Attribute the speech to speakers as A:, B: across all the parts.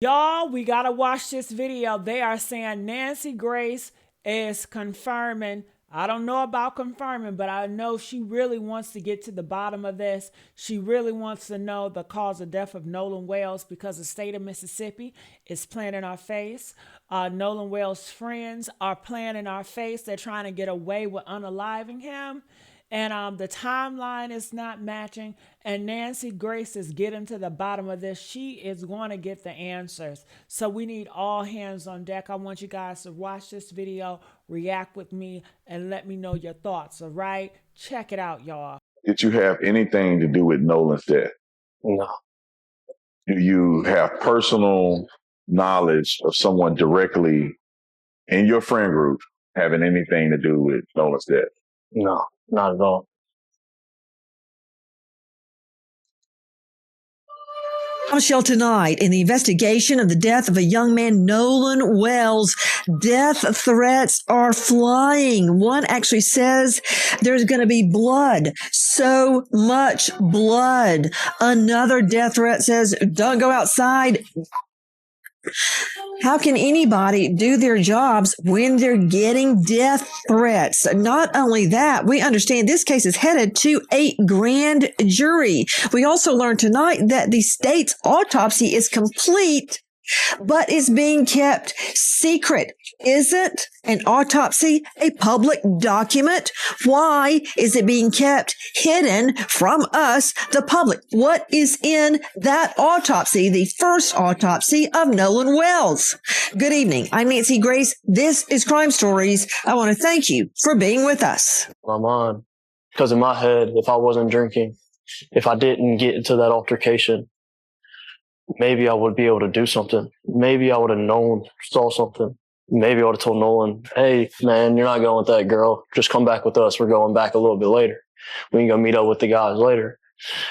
A: Y'all, we gotta watch this video. They are saying Nancy Grace is confirming. I don't know about confirming, but I know she really wants to get to the bottom of this. She really wants to know the cause of death of Nolan Wells because the state of Mississippi is playing in our face. Nolan Wells' friends are playing in our face. They're trying to get away with unaliving him. And the timeline is not matching. And Nancy Grace is getting to the bottom of this. She is going to get the answers. So we need all hands on deck. I want you guys to watch this video, react with me, and let me know your thoughts. All right? Check it out, y'all.
B: Did you have anything to do with Nolan's death?
C: No.
B: Do you have personal knowledge of someone directly in your friend group having anything to do with Nolan's death?
C: No, not at all.
D: Bombshell tonight in the investigation of the death of a young man, Nolan Wells. Death threats are flying. One actually says there's going to be blood, so much blood. Another death threat says don't go outside. How can anybody do their jobs when they're getting death threats? Not only that, we understand this case is headed to a grand jury. We also learned tonight that the state's autopsy is complete, but is being kept secret. Isn't an autopsy a public document? Why is it being kept hidden from us, the public? What is in that autopsy, the first autopsy of Nolan Wells? Good evening. I'm Nancy Grace. This is Crime Stories. I want to thank you for being with us.
C: My mind. Because in my head, if I wasn't drinking, if I didn't get into that altercation, maybe I would be able to do something. Maybe I would have saw something. Maybe I would have told Nolan, hey, man, you're not going with that girl. Just come back with us. We're going back a little bit later. We can go meet up with the guys later.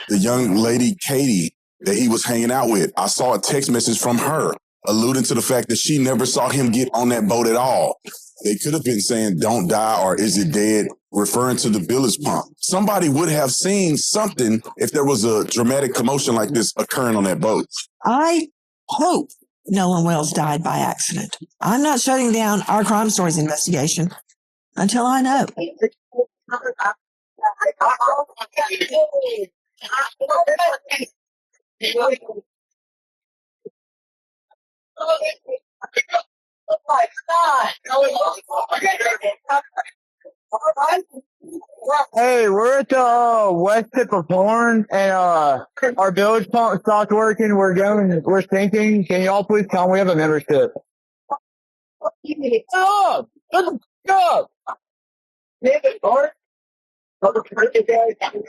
E: The young lady, Katie, that he was hanging out with, I saw a text message from her alluding to the fact that she never saw him get on that boat at all. They could have been saying, don't die or is it dead, referring to the bilge pump. Somebody would have seen something if there was a dramatic commotion like this occurring on that boat.
D: I hope Nolan Wells died by accident. I'm not shutting down our Crime Stories investigation until I know.
F: Hey, we're at the west tip of Horn, and our bilge pump stopped working. We're sinking. Can y'all please come? We have a membership. Stop! Stop!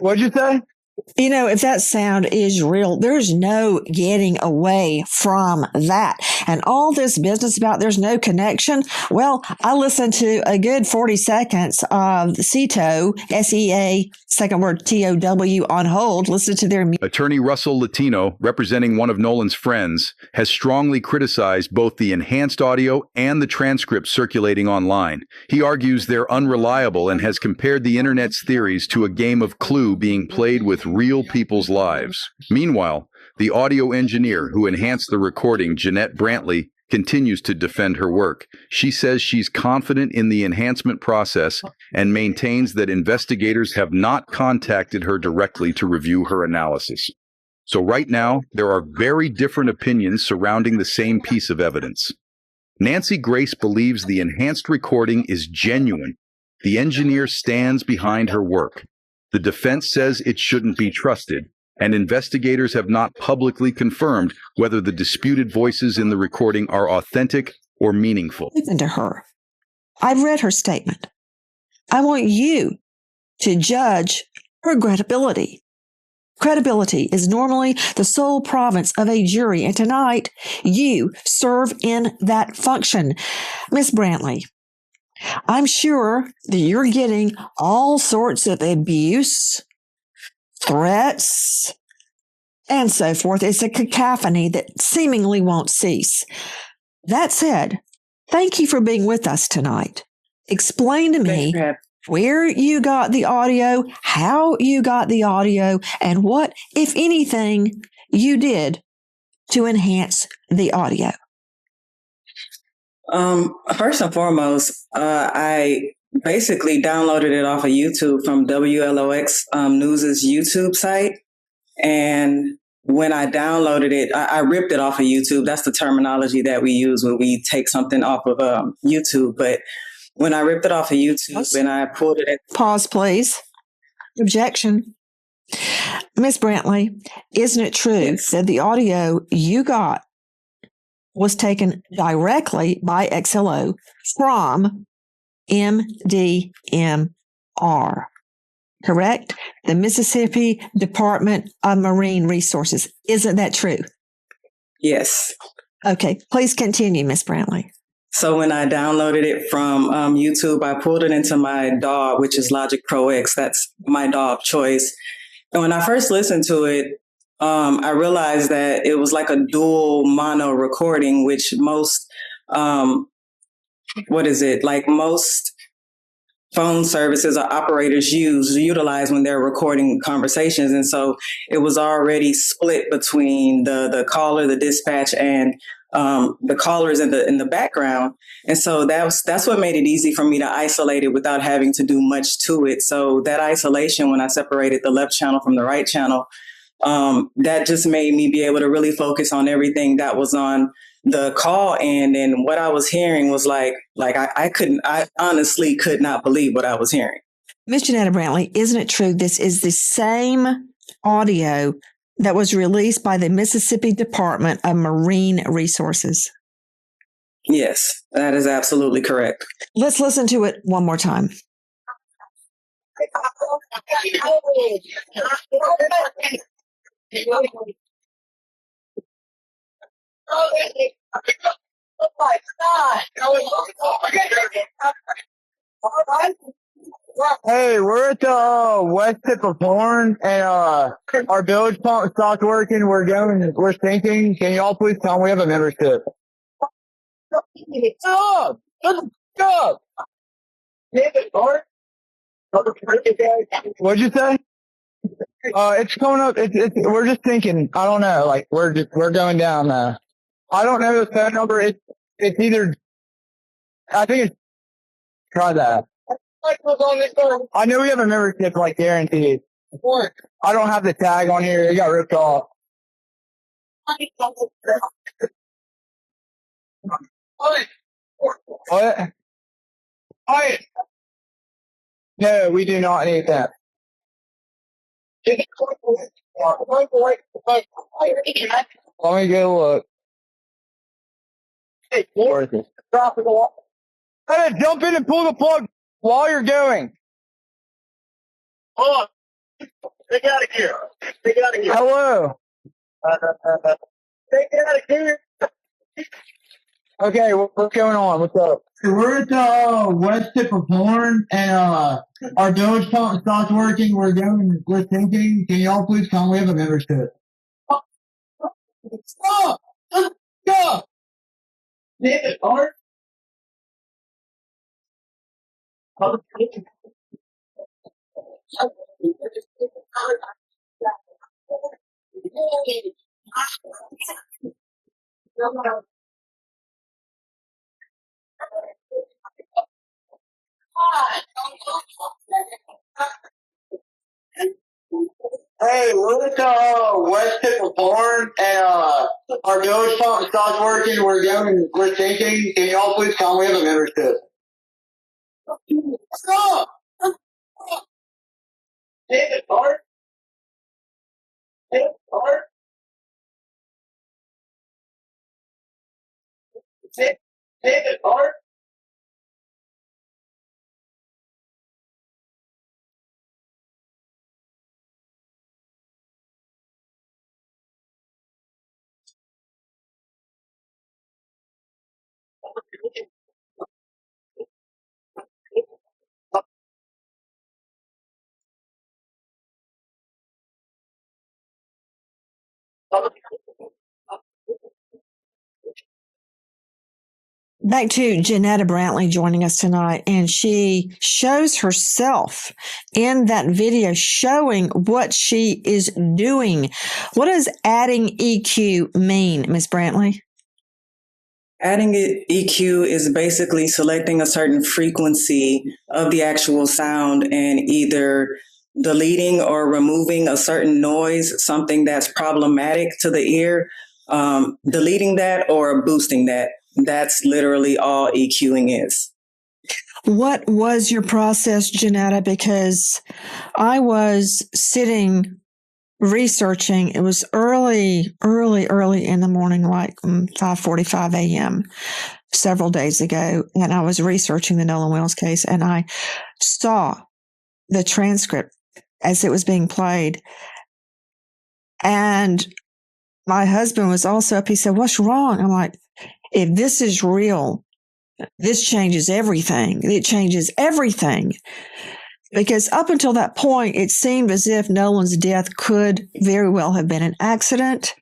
F: What'd you say?
D: You know, if that sound is real, there's no getting away from that. And all this business about there's no connection. Well, I listened to a good 40 seconds of SETO, SEA, second word TOW on hold. Listen to their
G: Attorney Russell Latino, representing one of Nolan's friends, has strongly criticized both the enhanced audio and the transcripts circulating online. He argues they're unreliable and has compared the internet's theories to a game of Clue being played with real people's lives. Meanwhile, the audio engineer who enhanced the recording, Jeanette Brantley, continues to defend her work. She says she's confident in the enhancement process and maintains that investigators have not contacted her directly to review her analysis. So right now, there are very different opinions surrounding the same piece of evidence. Nancy Grace believes the enhanced recording is genuine. The engineer stands behind her work. The defense says it shouldn't be trusted, and investigators have not publicly confirmed whether the disputed voices in the recording are authentic or meaningful.
D: Listen to her. I've read her statement. I want you to judge her credibility. Credibility is normally the sole province of a jury, and tonight you serve in that function. Miss Brantley, I'm sure that you're getting all sorts of abuse, threats, and so forth. It's a cacophony that seemingly won't cease. That said, thank you for being with us tonight. Explain to me where you got the audio, how you got the audio, and what, if anything, you did to enhance the audio?
H: First and foremost, I basically downloaded it off of YouTube from WLOX News's YouTube site. And when I downloaded it, I ripped it off of YouTube. That's the terminology that we use when we take something off of YouTube. But when I ripped it off of YouTube and I pulled it.
D: Pause, please. Objection. Miss Brantley, isn't it true that the audio you got was taken directly by XLO from MDMR, correct? The Mississippi Department of Marine Resources. Isn't that true?
H: Yes.
D: Okay, please continue, Miss Brantley.
H: So when I downloaded it from YouTube, I pulled it into my DAW, which is Logic Pro X. That's my DAW of choice. And when I first listened to it, I realized that it was like a dual mono recording, which most, most phone services or operators utilize when they're recording conversations. And so it was already split between the caller, the dispatch, and the callers in the background. And so that's what made it easy for me to isolate it without having to do much to it. So that isolation, when I separated the left channel from the right channel, that just made me be able to really focus on everything that was on the call end. And what I was hearing was I honestly could not believe what I was hearing.
D: Ms. Janetta Brantley, isn't it true this is the same audio that was released by the Mississippi Department of Marine Resources?
H: Yes, that is absolutely correct.
D: Let's listen to it one more time.
F: Hey, we're at the west tip of Horn, and our bilge pump stopped working. We're sinking. Can y'all please tell me we have a membership? Stop! Stop! What'd you say? It's coming up. We're just thinking. I don't know. We're going down. I don't know the phone number. It's either. I think it's. Try that. I know we have a membership, guaranteed. I don't have the tag on here. It got ripped off. What? No, we do not need that. Let me go look. Hey, jump in and pull the plug while you're going. Hold on. Take it out of here. Take it out of here. Hello. Take it out of here. Okay, what's going on? What's up? We're at the west tip of Horn, and our bilge pump stopped working. We're sinking. Can y'all please come? We have a membership. Stop! Stop! David, Art? Hey, we're at the west tip of Horn, and our bilge pump stopped working. We're sinking. Can y'all please come? We have a membership. Stop! David, Art? David, Art? David, Art?
D: Back to Janetta Brantley joining us tonight, and she shows herself in that video showing what she is doing. What does adding EQ mean, Ms. Brantley?
H: Adding EQ is basically selecting a certain frequency of the actual sound and either deleting or removing a certain noise, something that's problematic to the ear, deleting that or boosting that. That's literally all EQing is.
D: What was your process, Janetta? Because I was sitting researching. It was early in the morning, like 5:45 a.m. several days ago, and I was researching the Nolan Wells case, and I saw the transcript as it was being played. And my husband was also up. He said, "What's wrong?" I'm like, if this is real, this changes everything. It changes everything. Because up until that point, it seemed as if Nolan's death could very well have been an accident.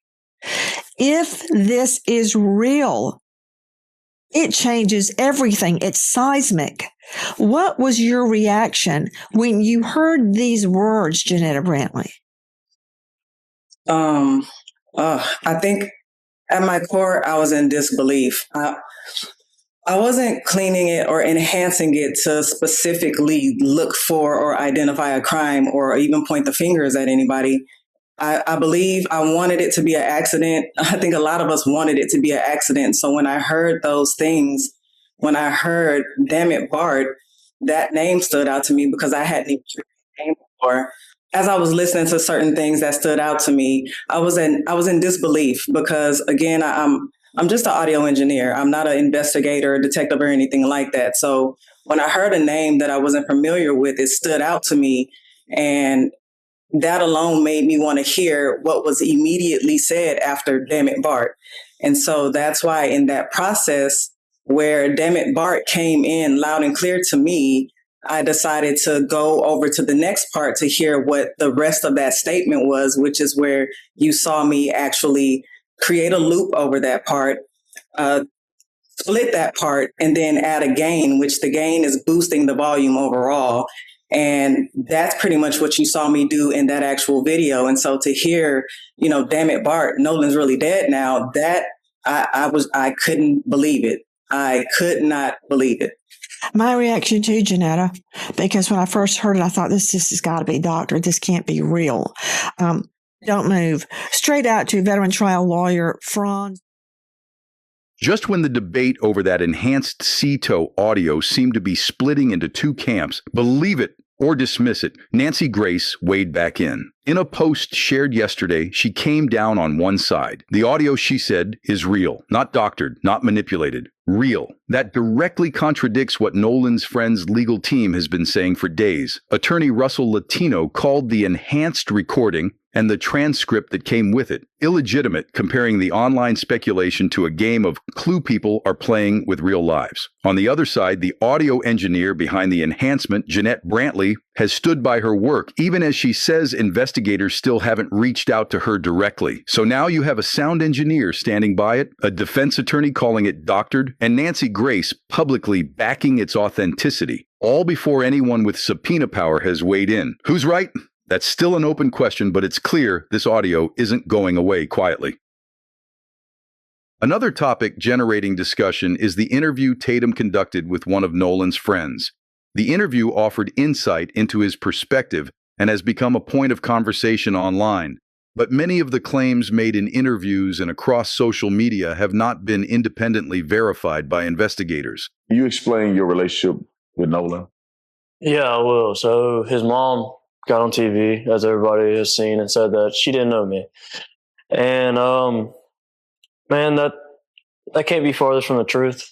D: If this is real, it changes everything. It's seismic. What was your reaction when you heard these words, Janetta Brantley?
H: I think at my core, I was in disbelief. I wasn't cleaning it or enhancing it to specifically look for or identify a crime or even point the fingers at anybody. I believe I wanted it to be an accident. I think a lot of us wanted it to be an accident. So when I heard those things, when I heard "Damn it, Bart," that name stood out to me because I hadn't even heard the name before. As I was listening to certain things that stood out to me, I was in disbelief because again, I'm just an audio engineer. I'm not an investigator, detective, or anything like that. So when I heard a name that I wasn't familiar with, it stood out to me. And that alone made me want to hear what was immediately said after "Damn it, Bart." And so that's why in that process where "Damn it, Bart" came in loud and clear to me, I decided to go over to the next part to hear what the rest of that statement was, which is where you saw me actually create a loop over that part, split that part, and then add a gain, which the gain is boosting the volume overall. And that's pretty much what you saw me do in that actual video. And so to hear, "Damn it, Bart, Nolan's really dead now," that I couldn't believe it. I could not believe it.
D: My reaction too, Janetta, because when I first heard it, I thought this has got to be doctored. This can't be real. Don't move. Straight out to veteran trial lawyer Franz.
G: Just when the debate over that enhanced CETO audio seemed to be splitting into two camps, believe it or dismiss it, Nancy Grace weighed back in. In a post shared yesterday, she came down on one side. The audio, she said, is real, not doctored, not manipulated. Real. That directly contradicts what Nolan's friend's legal team has been saying for days. Attorney Russell Latino called the enhanced recording and the transcript that came with it illegitimate, comparing the online speculation to a game of clue people are playing with real lives. On the other side, the audio engineer behind the enhancement, Jeanette Brantley, has stood by her work, even as she says investigators still haven't reached out to her directly. So now you have a sound engineer standing by it, a defense attorney calling it doctored, and Nancy Grace publicly backing its authenticity, all before anyone with subpoena power has weighed in. Who's right? That's still an open question, but it's clear this audio isn't going away quietly. Another topic generating discussion is the interview Tatum conducted with one of Nolan's friends. The interview offered insight into his perspective and has become a point of conversation online. But many of the claims made in interviews and across social media have not been independently verified by investigators.
B: Can you explain your relationship with Nolan?
C: Yeah, I will. So his mom got on TV, as everybody has seen, and said that she didn't know me. And man, that can't be farther from the truth.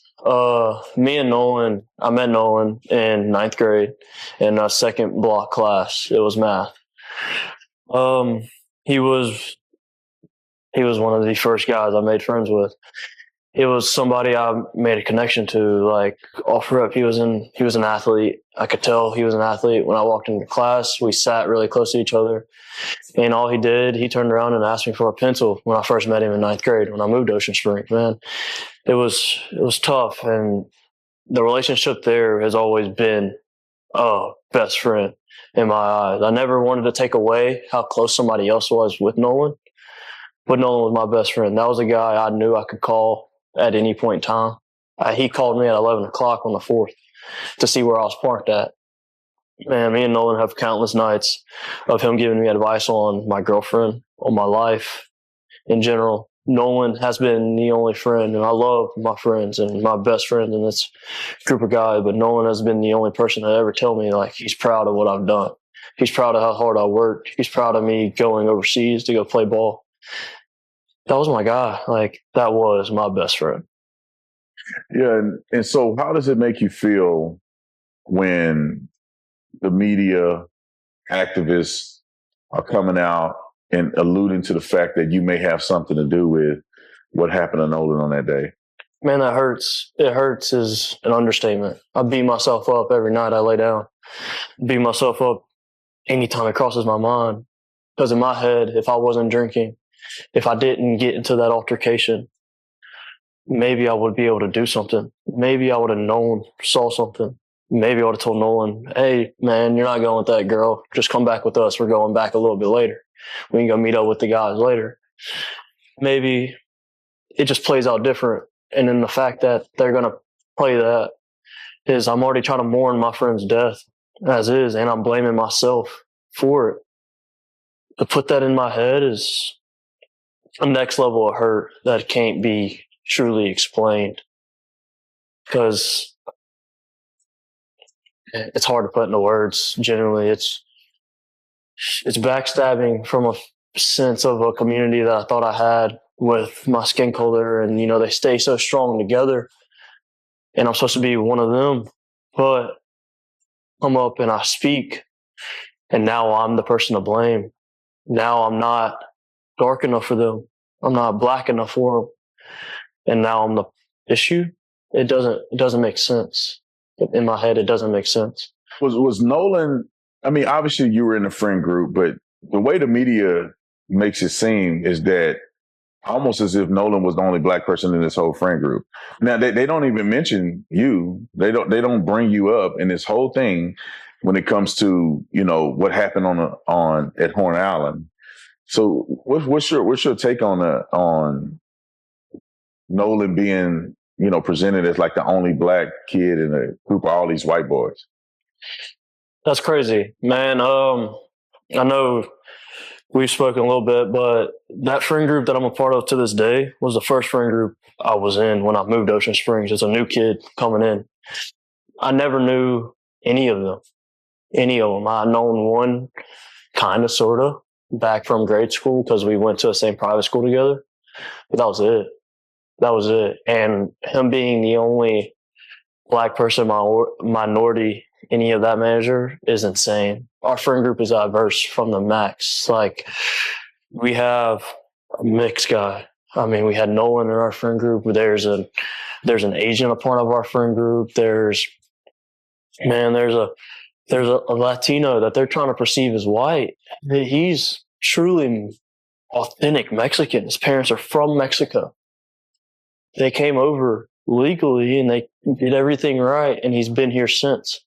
C: Me and Nolan, I met Nolan in 9th grade in a second block class. It was math. He was one of the first guys I made friends with. it was somebody I made a connection to. Like off rip, he was an athlete. I could tell he was an athlete. When I walked into class, we sat really close to each other. And all he did, he turned around and asked me for a pencil when I first met him in 9th grade when I moved to Ocean Springs. Man, it was tough. And the relationship there has always been best friend in my eyes. I never wanted to take away how close somebody else was with Nolan, but Nolan was my best friend. That was a guy I knew I could call at any point in time. He called me at 11 o'clock on the 4th to see where I was parked at. Man, me and Nolan have countless nights of him giving me advice on my girlfriend, on my life in general. Nolan has been the only friend, and I love my friends and my best friend in this group of guys, but Nolan has been the only person that ever tell me, like, he's proud of what I've done. He's proud of how hard I worked. He's proud of me going overseas to go play ball. That was my guy. Like, that was my best friend.
B: Yeah, and so how does it make you feel when the media activists are coming out and alluding to the fact that you may have something to do with what happened to Nolan on that day?
C: Man, that hurts. It hurts is an understatement. I beat myself up every night I lay down. Beat myself up anytime it crosses my mind. Because in my head, if I wasn't drinking, if I didn't get into that altercation, maybe I would be able to do something. Maybe I would have saw something. Maybe I would have told Nolan, hey, man, you're not going with that girl. Just come back with us. We're going back a little bit later. We can go meet up with the guys later. Maybe it just plays out different. And then the fact that they're going to play that is I'm already trying to mourn my friend's death as is, and I'm blaming myself for it. To put that in my head is a next level of hurt that can't be truly explained, because it's hard to put into words. Generally, it's backstabbing from a sense of a community that I thought I had with my skin color, and they stay so strong together, and I'm supposed to be one of them, but I'm up and I speak, and now I'm the person to blame. Now I'm not dark enough for them. I'm not black enough for them, and now I'm the issue. It doesn't make sense. In my head, it doesn't make sense.
B: Was Nolan, I mean, obviously you were in the friend group, but the way the media makes it seem is that almost as if Nolan was the only black person in this whole friend group. Now, they don't even mention you. They don't bring you up in this whole thing when it comes to, what happened at Horn Island. So what's your take on Nolan being, presented as like the only black kid in a group of all these white boys?
C: That's crazy, man. I know we've spoken a little bit, but that friend group that I'm a part of to this day was the first friend group I was in when I moved to Ocean Springs as a new kid coming in. I never knew any of them. I known one kind of, sort of, back from grade school because we went to the same private school together. But that was it. And him being the only black person, minority, any of that measure is insane. Our friend group is diverse from the max. Like, we have a mixed guy. I mean, we had Nolan in our friend group. There's an Asian a part of our friend group. There's a Latino that they're trying to perceive as white. He's truly authentic Mexican. His parents are from Mexico. They came over legally and they did everything right, and he's been here since.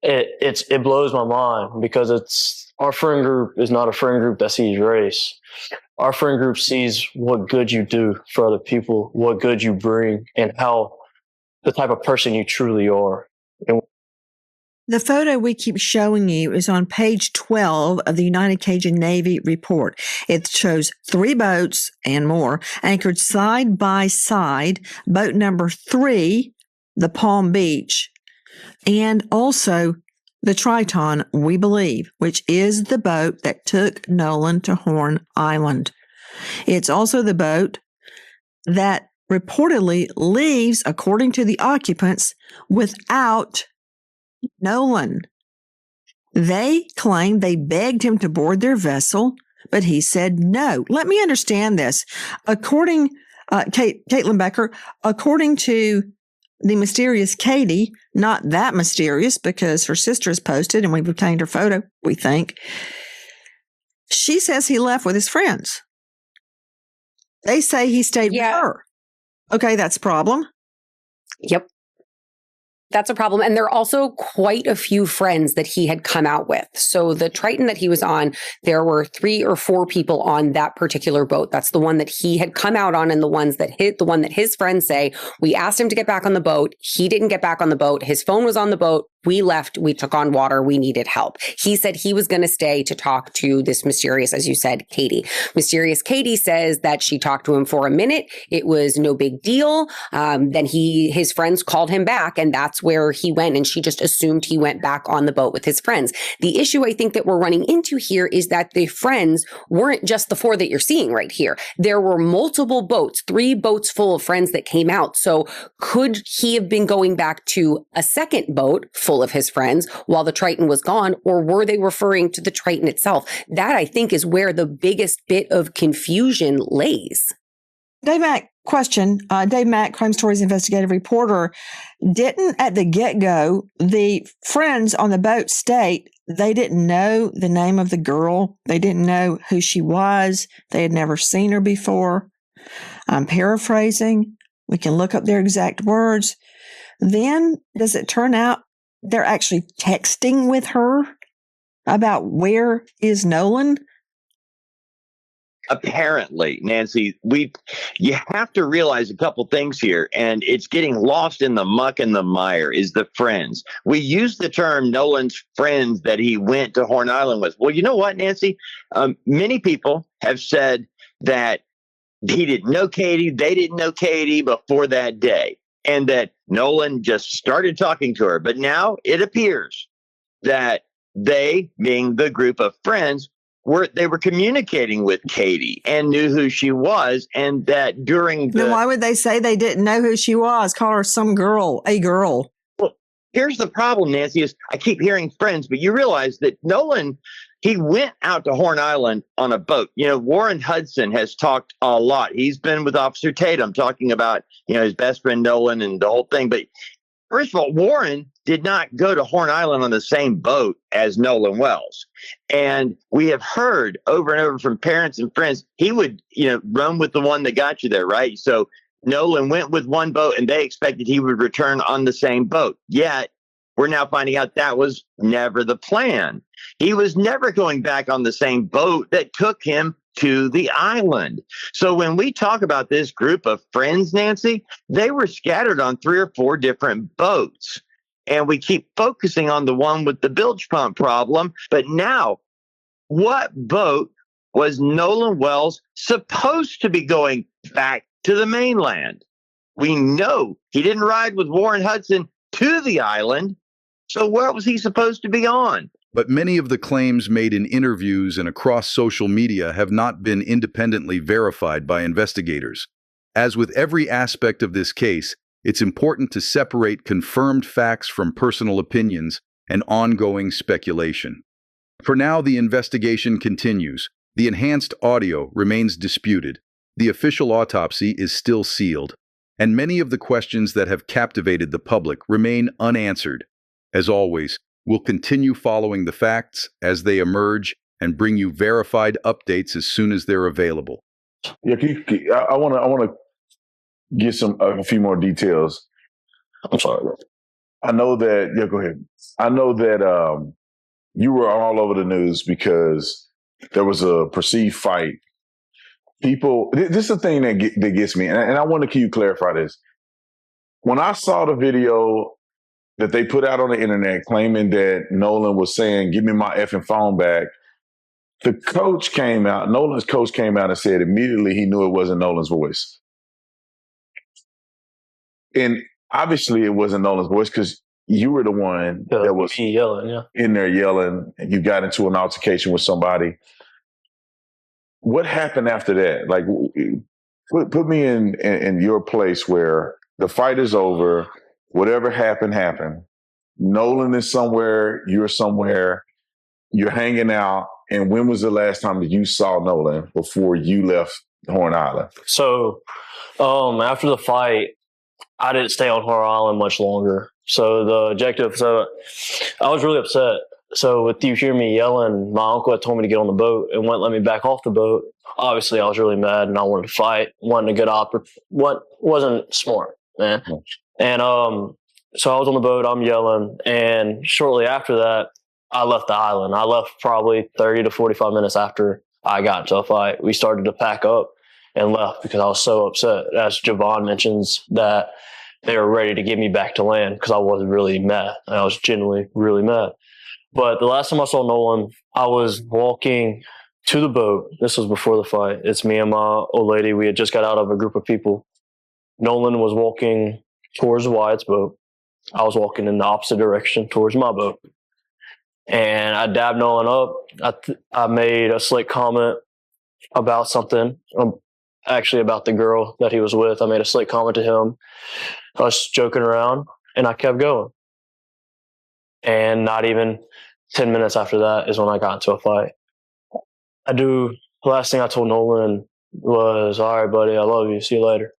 C: It blows my mind because our friend group is not a friend group that sees race. Our friend group sees what good you do for other people, what good you bring, and how the type of person you truly are.
D: The photo we keep showing you is on page 12 of the United Cajun Navy report. It shows 3 boats and more anchored side by side. Boat number 3, the Palm Beach, and also the Triton, we believe, which is the boat that took Nolan to Horn Island. It's also the boat that reportedly leaves, according to the occupants, without Nolan. They claim they begged him to board their vessel, but he said no. Let me understand this. According Caitlin Becker, according to the mysterious Katie, not that mysterious because her sister has posted and we've obtained her photo, we think. She says he left with his friends. They say he stayed with her. Okay, that's a problem.
I: Yep. That's a problem. And there are also quite a few friends that he had come out with. So the Triton that he was on, there were 3 or 4 people on that particular boat. That's the one that he had come out on, and the one that his friends say, we asked him to get back on the boat. He didn't get back on the boat. His phone was on the boat. We left. We took on water. We needed help. He said he was going to stay to talk to this mysterious, as you said, Katie. Mysterious Katie says that she talked to him for a minute. It was no big deal. Then his friends called him back, and that's where he went. And she just assumed he went back on the boat with his friends. The issue I think that we're running into here is that the friends weren't just the 4 that you're seeing right here. There were multiple boats, 3 boats full of friends that came out. So could he have been going back to a second boat full of his friends while the Triton was gone, or were they referring to the Triton itself? That, I think, is where the biggest bit of confusion lays.
D: Dave Mack, question. Dave Mack, Crime Stories investigative reporter, didn't at the get-go the friends on the boat state they didn't know the name of the girl? They didn't know who she was. They had never seen her before. I'm paraphrasing. We can look up their exact words. Then, does it turn out they're actually texting with her about where is Nolan?
J: Apparently, Nancy, you have to realize a couple things here, and it's getting lost in the muck and the mire, is the friends. We use the term Nolan's friends that he went to Horn Island with. Well, you know what, Nancy? Many people have said that he didn't know Katie, they didn't know Katie before that day, and that Nolan just started talking to her. But now it appears that they, being the group of friends, were communicating with Katie and knew who she was, and that during the...
D: Then why would they say they didn't know who she was? Call her some girl, a girl.
J: Well, here's the problem, Nancy, is I keep hearing friends, but you realize that Nolan, he went out to Horn Island on a boat. You know, Warren Hudson has talked a lot. He's been with Officer Tatum talking about, his best friend Nolan and the whole thing. But first of all, Warren did not go to Horn Island on the same boat as Nolan Wells. And we have heard over and over from parents and friends, he would, run with the one that got you there, right? So Nolan went with one boat and they expected he would return on the same boat. Yet we're now finding out that was never the plan. He was never going back on the same boat that took him to the island. So when we talk about this group of friends, Nancy, they were scattered on 3 or 4 different boats. And we keep focusing on the one with the bilge pump problem. But now, what boat was Nolan Wells supposed to be going back to the mainland? We know he didn't ride with Warren Hudson to the island. So where was he supposed to be on?
G: But many of the claims made in interviews and across social media have not been independently verified by investigators. As with every aspect of this case, it's important to separate confirmed facts from personal opinions and ongoing speculation. For now, the investigation continues. The enhanced audio remains disputed. The official autopsy is still sealed. And many of the questions that have captivated the public remain unanswered. As always, we'll continue following the facts as they emerge and bring you verified updates as soon as they're available.
B: Yeah, I want to get a few more details.
C: I'm sorry.
B: I know that. Yeah, go ahead. I know that you were all over the news because there was a perceived fight. People, this is the thing that gets me, and I want to clarify this. When I saw the video that they put out on the internet claiming that Nolan was saying, "Give me my effing phone back," Nolan's coach came out and said immediately he knew it wasn't Nolan's voice. And obviously it wasn't Nolan's voice because you were the one that was
C: yelling,
B: in there yelling, and you got into an altercation with somebody. What happened after that? Like, put me in your place where the fight is over, whatever happened. Nolan is somewhere, you're somewhere, you're hanging out. And when was the last time that you saw Nolan before you left Horn Island?
C: So After the fight, I didn't stay on Horror Island much longer. So the objective, I was really upset. So with you hear me yelling, my uncle had told me to get on the boat and wouldn't let me back off the boat. Obviously, I was really mad and I wanted to fight. Wasn't a good wasn't smart, man. And so I was on the boat, I'm yelling, and shortly after that, I left the island. I left probably 30 to 45 minutes after I got into a fight. We started to pack up and left because I was so upset. As Javon mentions, that they were ready to get me back to land because I was really mad. I was genuinely really mad. But the last time I saw Nolan, I was walking to the boat. This was before the fight. It's me and my old lady. We had just got out of a group of people. Nolan was walking towards Wyatt's boat. I was walking in the opposite direction towards my boat. And I dabbed Nolan up. I made a slick comment about something, actually about the girl that he was with. I made a slick comment to him. I was joking around, and I kept going. And not even 10 minutes after that is when I got into a fight. The last thing I told Nolan was, all right, buddy, I love you. See you later.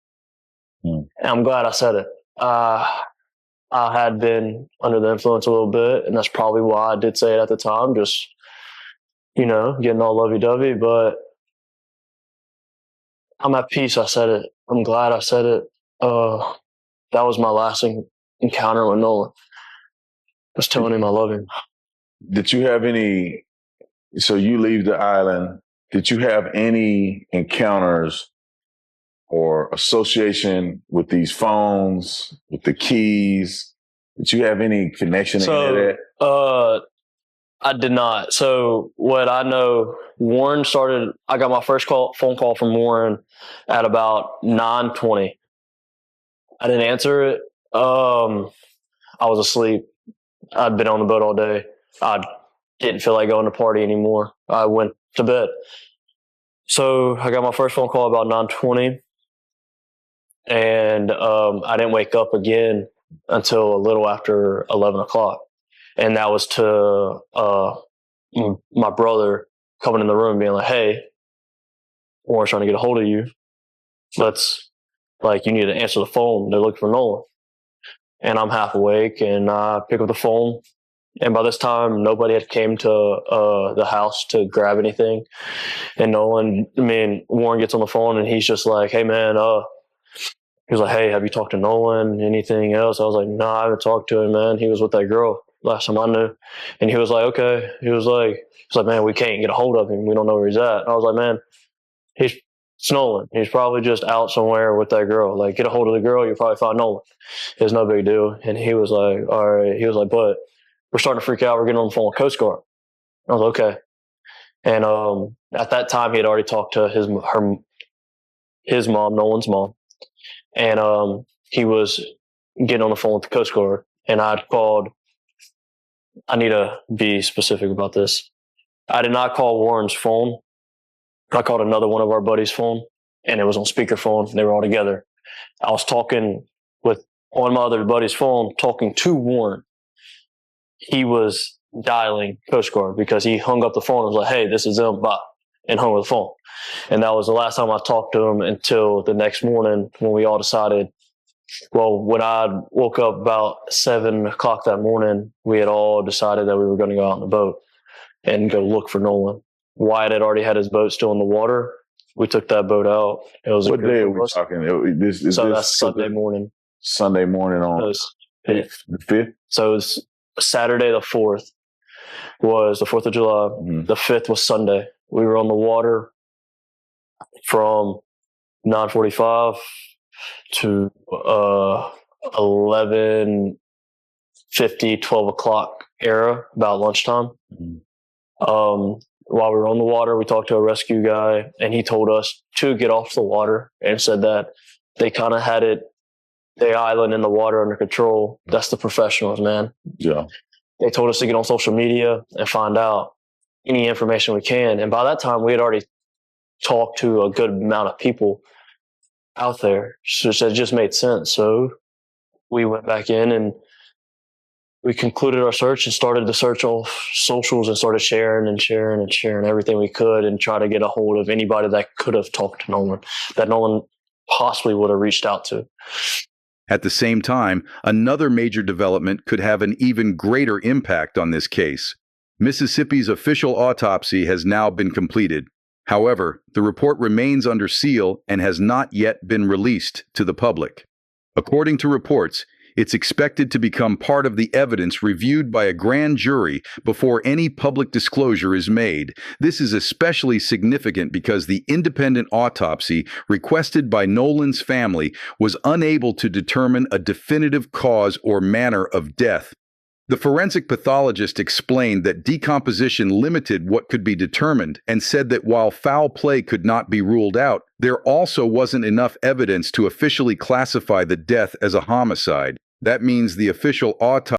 C: And I'm glad I said it. I had been under the influence a little bit, and that's probably why I did say it at the time, just, getting all lovey-dovey, but I'm at peace. I said it. I'm glad I said it. That was my last encounter with Nolan. I was telling him I love him.
B: Did you have so you leave the island, did you have any encounters or association with these phones, with the keys? Did you have any connection to any of that?
C: I did not. So what I know, I got my first phone call from Warren at about 9:20. I didn't answer it. I was asleep. I'd been on the boat all day. I didn't feel like going to party anymore. I went to bed. So I got my first phone call about 9:20. And I didn't wake up again until a little after 11 o'clock. And that was to my brother coming in the room being like, hey, Warren's trying to get a hold of you. You need to answer the phone. They're looking for Nolan. And I'm half awake, and I pick up the phone. And by this time, nobody had came to the house to grab anything. And Warren gets on the phone, and he's just like, hey, man, he was like, hey, have you talked to Nolan? Anything else? I was like, no, I haven't talked to him, man. He was with that girl last time I knew. And he was like, okay. He was like, man, we can't get a hold of him. We don't know where he's at. And I was like, man, it's Nolan. He's probably just out somewhere with that girl. Like, get a hold of the girl, you'll probably find Nolan. It's no big deal. And he was like, all right. He was like, but we're starting to freak out. We're getting on the phone with Coast Guard. I was like, okay. And at that time, he had already talked to his mom, Nolan's mom. And he was getting on the phone with the Coast Guard. And I need to be specific about this. I did not call Warren's phone. I called another one of our buddies' phone, and it was on speakerphone. They were all together. I was talking on my other buddy's phone, talking to Warren. He was dialing Coast Guard because he hung up the phone and was like, hey, this is them, bye, and hung up the phone. And that was the last time I talked to him until the next morning when we all decided, when I woke up about 7 o'clock that morning, we had all decided that we were going to go out on the boat and go look for Nolan. Wyatt had already had his boat still in the water. We took that boat out. It was
B: what day are we talking?
C: That's Sunday morning.
B: Sunday morning on the 5th?
C: So it was Saturday the 4th was the 4th of July. Mm-hmm. The 5th was Sunday. We were on the water from 9:45 to 11:50, 12 o'clock era, about lunchtime. Mm-hmm. While we were on the water, we talked to a rescue guy, and he told us to get off the water and said that they kind of had the island and the water under control. That's the professionals, man. Yeah. They told us to get on social media and find out any information we can. And by that time, we had already talked to a good amount of people out there. So it just made sense. So we went back in and we concluded our search and started the search off socials and started sharing everything we could and try to get a hold of anybody that could have talked to Nolan, that Nolan possibly would have reached out to.
G: At the same time, another major development could have an even greater impact on this case. Mississippi's official autopsy has now been completed. However, the report remains under seal and has not yet been released to the public. According to reports, it's expected to become part of the evidence reviewed by a grand jury before any public disclosure is made. This is especially significant because the independent autopsy requested by Nolan's family was unable to determine a definitive cause or manner of death. The forensic pathologist explained that decomposition limited what could be determined and said that while foul play could not be ruled out, there also wasn't enough evidence to officially classify the death as a homicide. That means the official autopsy